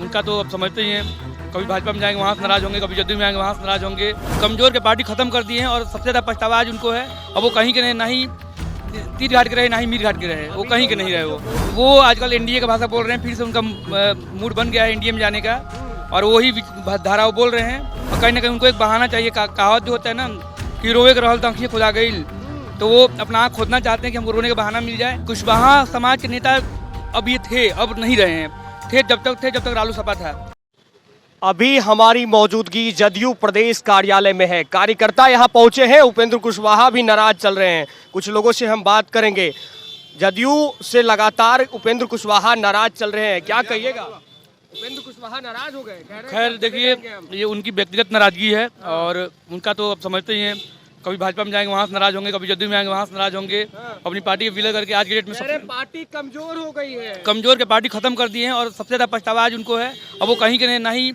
उनका तो अब समझते ही हैं, कभी भाजपा में जाएंगे वहाँ से नाराज होंगे, कभी जदयू में आएंगे वहाँ से नाराज होंगे। कमजोर के पार्टी खत्म कर दिए हैं और सबसे ज़्यादा पछतावा आज उनको है। अब वो कहीं के नहीं, ना ही तीर घाट के रहे, ना ही मीर घाट के रहे, वो कहीं के नहीं रहे। वो आजकल एनडीए का भाषा बोल रहे हैं, फिर से उनका मूड बन गया है एनडीए में जाने का, और वही धारा वो बोल रहे हैं। और कहीं ना कहीं उनको एक बहाना चाहिए। कहावत जो होता है ना कि रोवे के रहल तो आँखियाँ खुदा गई, तो वो अपना आँख खोदना चाहते हैं कि हमको रोने का बहाना मिल जाए। कुशवाहा समाज के नेता अब ये थे, अब नहीं रहे हैं। थे जब तक रालू सपा था। अभी हमारी मौजूदगी जदयू प्रदेश कार्यालय में है। कार्यकर्ता यहाँ पहुंचे हैं, उपेंद्र कुशवाहा भी नाराज चल रहे हैं। कुछ लोगों से हम बात करेंगे। जदयू से लगातार उपेंद्र कुशवाहा नाराज चल रहे हैं, क्या कहिएगा? उपेंद्र कुशवाहा नाराज हो गए। खैर देखिए, ये उनकी व्यक्तिगत नाराजगी है और उनका तो अब समझते ही हैं, कभी भाजपा में जाएंगे वहाँ से नाराज होंगे, कभी जदयू में आएंगे वहाँ से नाराज होंगे। अपनी पार्टी के विलय करके आज के डेट में पार्टी कमजोर हो गई है। कमजोर के पार्टी खत्म कर दिए हैं और सबसे ज्यादा पछतावा आज उनको है। अब वो कहीं के नहीं, ना ही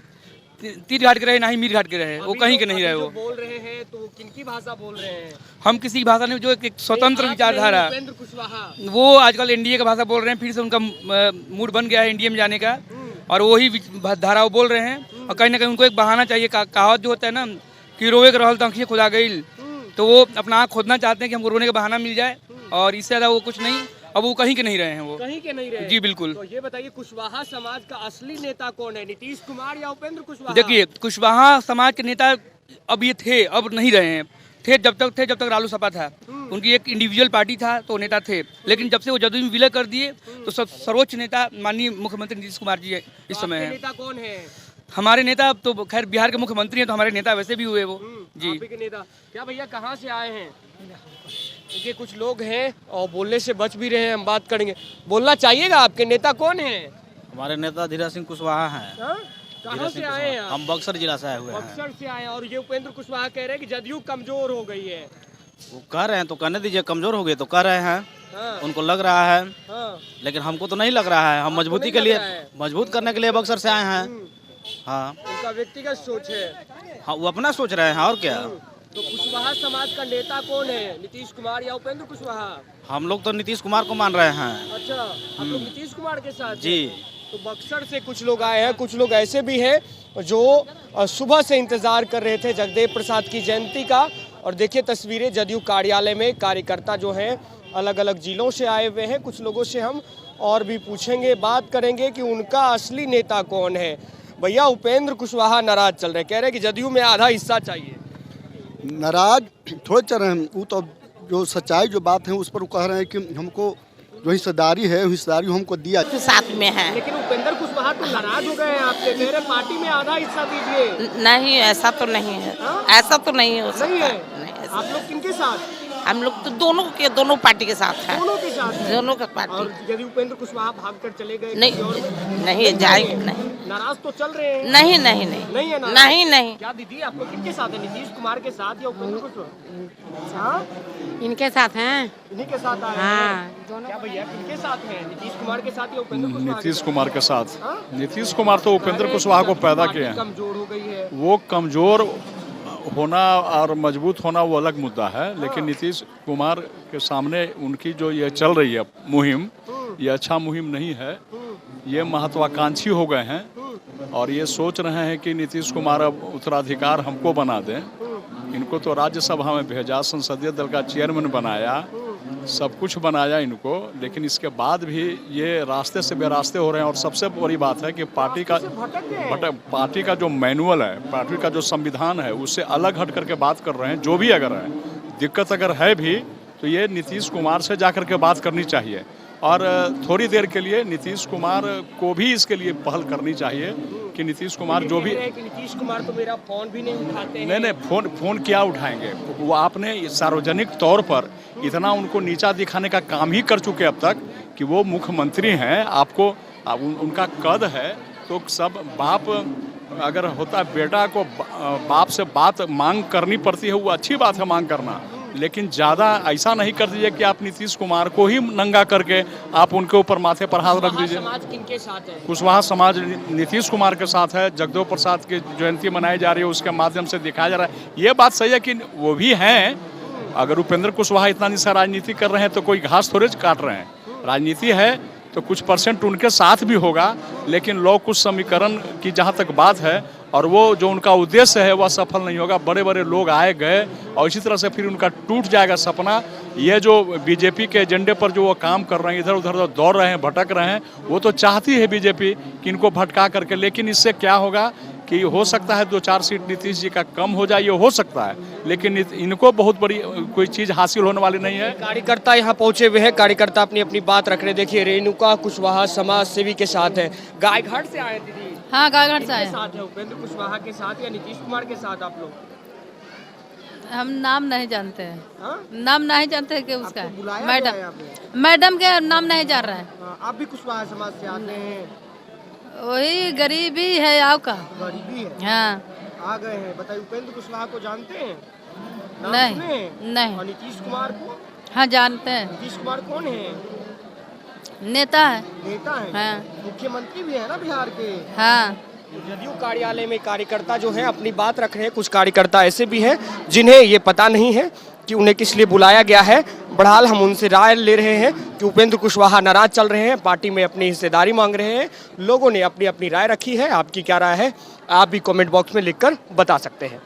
तीर घाट के रहे, ना ही मीर घाट के रहे, वो कहीं के नहीं रहे। वो बोल रहे हैं तो किनकी भाषा बोल रहे हैं? हम किसी की भाषा नहीं, जो एक स्वतंत्र विचारधारा, उपेंद्र कुशवाहा वो आजकल एनडीए का भाषा बोल रहे हैं, फिर से उनका मूड बन गया है एनडीए में जाने का, और वही धारा वो बोल रहे हैं। और कहीं ना कहीं उनको एक बहाना चाहिए। कहावत जो होता है ना कि रोवे के रहल तो आँखियाँ खुदा गई, तो वो अपना आँख खोदना चाहते हैं कि हमको रोने का बहाना मिल जाए, और इससे ज़्यादा वो कुछ नहीं। अब वो कहीं के नहीं रहे हैं। वो कहीं के नहीं रहे। जी बिल्कुल। तो ये बताइए, कुशवाहा समाज का असली नेता कौन है, नीतीश कुमार या उपेंद्र कुशवाहा? देखिए, कुशवाहा समाज के नेता अब ये थे, अब नहीं रहे हैं। थे जब तक रालू सपा था। उनकी एक इंडिविजुअल पार्टी था तो नेता थे, लेकिन जब से वो जदयू में विलय कर दिए तो सर्वोच्च नेता माननीय मुख्यमंत्री नीतीश कुमार जी इस समय है। नेता कौन है? हमारे नेता तो खैर बिहार के मुख्यमंत्री हैं, तो हमारे नेता वैसे भी हुए वो। जी आप ही के नेता। क्या भैया, कहाँ से आए हैं? देखिए, कुछ लोग हैं और बोलने से बच भी रहे हैं, हम बात करेंगे। बोलना चाहिएगा, आपके नेता कौन है? हमारे नेता धीरज सिंह कुशवाहा हैं। कहाँ से आए हैं? हम बक्सर जिला से आए हुए हैं। बक्सर से आए हैं। और ये उपेंद्र कुशवाहा कह रहे हैं कि जदयू कमजोर हो गई है। वो कह रहे हैं तो कहने दीजिए, कमजोर हो गए तो कह रहे हैं। उनको लग रहा है, लेकिन हमको तो नहीं लग रहा है। हम मजबूती के लिए, मजबूत करने के लिए बक्सर से आए हैं। हाँ, उनका व्यक्तिगत सोच है। हाँ, वो अपना सोच रहे हैं और क्या। तो कुशवाहा समाज का नेता कौन है, नीतीश कुमार या उपेंद्र कुशवाहा? हम लोग तो नीतीश कुमार को मान रहे हैं। अच्छा, आप लोग नीतीश कुमार के साथ जी। तो बक्सर से कुछ लोग आए हैं। कुछ लोग ऐसे भी हैं जो सुबह से इंतजार कर रहे थे जगदेव प्रसाद की जयंती का। और देखिए तस्वीरें जदयू कार्यालय में, कार्यकर्ता जो हैं अलग अलग जिलों से आए हुए हैं। कुछ लोगों से हम और भी पूछेंगे, बात करेंगे कि उनका असली नेता कौन है। भैया, उपेंद्र कुशवाहा नाराज चल रहे, कह रहे हैं कि जदयू में आधा हिस्सा चाहिए। नाराज थोड़े चल रहे हैं, वो तो जो सच्चाई जो बात है उस पर वो कह रहे हैं कि हमको जो हिस्सेदारी है हिस्सेदारी हमको दिया साथ में है। लेकिन उपेंद्र कुशवाहा तो नाराज हो गए हैं आपसे, कह रहे पार्टी में आधा हिस्सा दीजिए। नहीं, ऐसा तो नहीं है। ऐसा तो नहीं हो सकता। नहीं है। नहीं, आप लोग किनके साथ? हम लोग तो दोनों पार्टी के साथ हैं। दोनों के साथ हैं। दोनों का पार्टी। और यदि उपेंद्र कुशवाहा भागकर चले गए नहीं जाएंगे, नहीं। नाराज तो चल रहे हैं। नहीं नहीं है नाराज? नहीं। क्या दीदी, आप लोग किनके साथ हैं, नीतीश कुमार के साथ या उपेंद्र कुशवाहा? हाँ, इनके साथ हैं। इन्हीं के साथ आए हाँ, हैं। दोनों। क्या भैया, किनके साथ हैं, नीतीश कुमार के साथ या उपेंद्र कुशवाहा? नीतीश कुमार के साथ। हाँ? नीतीश कुमार तो उपेंद्र कुशवाहा को पैदा किए हैं। कमजोर हो गई है। वो कमजोर होना और मजबूत होना वो अलग मुद्दा है, लेकिन नीतीश कुमार के सामने उनकी जो ये चल रही है मुहिम, ये अच्छा मुहिम नहीं है। ये महत्वाकांक्षी हो गए हैं और ये सोच रहे हैं कि नीतीश कुमार अब उत्तराधिकार हमको बना दें। इनको तो राज्यसभा में भेजा, संसदीय दल का चेयरमैन बनाया, सब कुछ बनाया इनको, लेकिन इसके बाद भी ये रास्ते से बेरास्ते हो रहे हैं। और सबसे बड़ी बात है कि पार्टी का जो मैनुअल है, पार्टी का जो संविधान है, उससे अलग हट करके बात कर रहे हैं। जो भी अगर है दिक्कत अगर है भी तो ये नीतीश कुमार से जा कर के बात करनी चाहिए, और थोड़ी देर के लिए नीतीश कुमार को भी इसके लिए पहल करनी चाहिए कि नीतीश कुमार जो भी। नीतीश कुमार तो मेरा फोन भी नहीं उठाते हैं। नहीं, फोन क्या उठाएंगे? वो आपने सार्वजनिक तौर पर इतना उनको नीचा दिखाने का काम ही कर चुके अब तक कि वो मुख्यमंत्री हैं। आपको उनका कद है तो सब बाप अगर होता है, बेटा को बाप से बात मांग करनी पड़ती है, वो अच्छी बात है मांग करना, लेकिन ज़्यादा ऐसा नहीं कर दीजिए कि आप नीतीश कुमार को ही नंगा करके आप उनके ऊपर माथे पर हाथ रख दीजिए। समाज किनके साथ है? कुशवाहा समाज नीतीश कुमार के साथ है। जगदेव प्रसाद की जयंती मनाई जा रही है, उसके माध्यम से दिखाया जा रहा है। ये बात सही है कि वो भी हैं। अगर उपेंद्र कुशवाहा इतना निशा राजनीति कर रहे हैं तो कोई घास थोड़े काट रहे हैं। राजनीति है तो कुछ परसेंट उनके साथ भी होगा, लेकिन लौ कुछ समीकरण की जहाँ तक बात है और वो जो उनका उद्देश्य है वह सफल नहीं होगा। बड़े बड़े लोग आए गए और इसी तरह से फिर उनका टूट जाएगा सपना। ये जो बीजेपी के एजेंडे पर जो वो काम कर रहे हैं, इधर उधर दौड़ रहे हैं, भटक रहे हैं, वो तो चाहती है बीजेपी कि इनको भटका करके, लेकिन इससे क्या होगा कि हो सकता है 2-4 सीट नीतीश जी का कम हो जाए, ये हो सकता है, लेकिन इनको बहुत बड़ी कोई चीज़ हासिल होने वाली नहीं है। कार्यकर्ता यहाँ पहुंचे हुए हैं, कार्यकर्ता अपनी अपनी बात रख रहे हैं। देखिए रेणुका कुशवाहा समाज सेवी के साथ है, गायघाट से आए दीदी। हाँ गायघाट से आए। साथ है उपेंद्र कुशवाहा के साथ या नीतीश कुमार के साथ आप लोग? हम नाम नहीं जानते हैं। हाँ? नाम नहीं जानते कि उसका आपको बुलाया है। गया है यहाँ पे? मैडम के नाम नहीं जान रहा है। हाँ, आप भी कुशवाहा समाज से आते हैं? वही गरीबी है आपका। गरीबी है, हाँ आ गए हैं। बताइए, उपेंद्र कुशवाहा को जानते हैं? नाम नहीं, सुने हैं? नहीं। और नीतीश कुमार को? हाँ जानते हैं, नीतीश कुमार कौन है? नेता है। नेता है? हाँ। मुख्यमंत्री भी है ना बिहार के। हाँ जदयू कार्यालय में कार्यकर्ता जो है अपनी बात रख रहे हैं। कुछ कार्यकर्ता ऐसे भी हैं जिन्हें ये पता नहीं है कि उन्हें किस लिए बुलाया गया है। बहरहाल हम उनसे राय ले रहे हैं कि उपेंद्र कुशवाहा नाराज चल रहे हैं, पार्टी में अपनी हिस्सेदारी मांग रहे हैं। लोगों ने अपनी अपनी राय रखी है, आपकी क्या राय है आप भी कमेंट बॉक्स में लिखकर बता सकते हैं।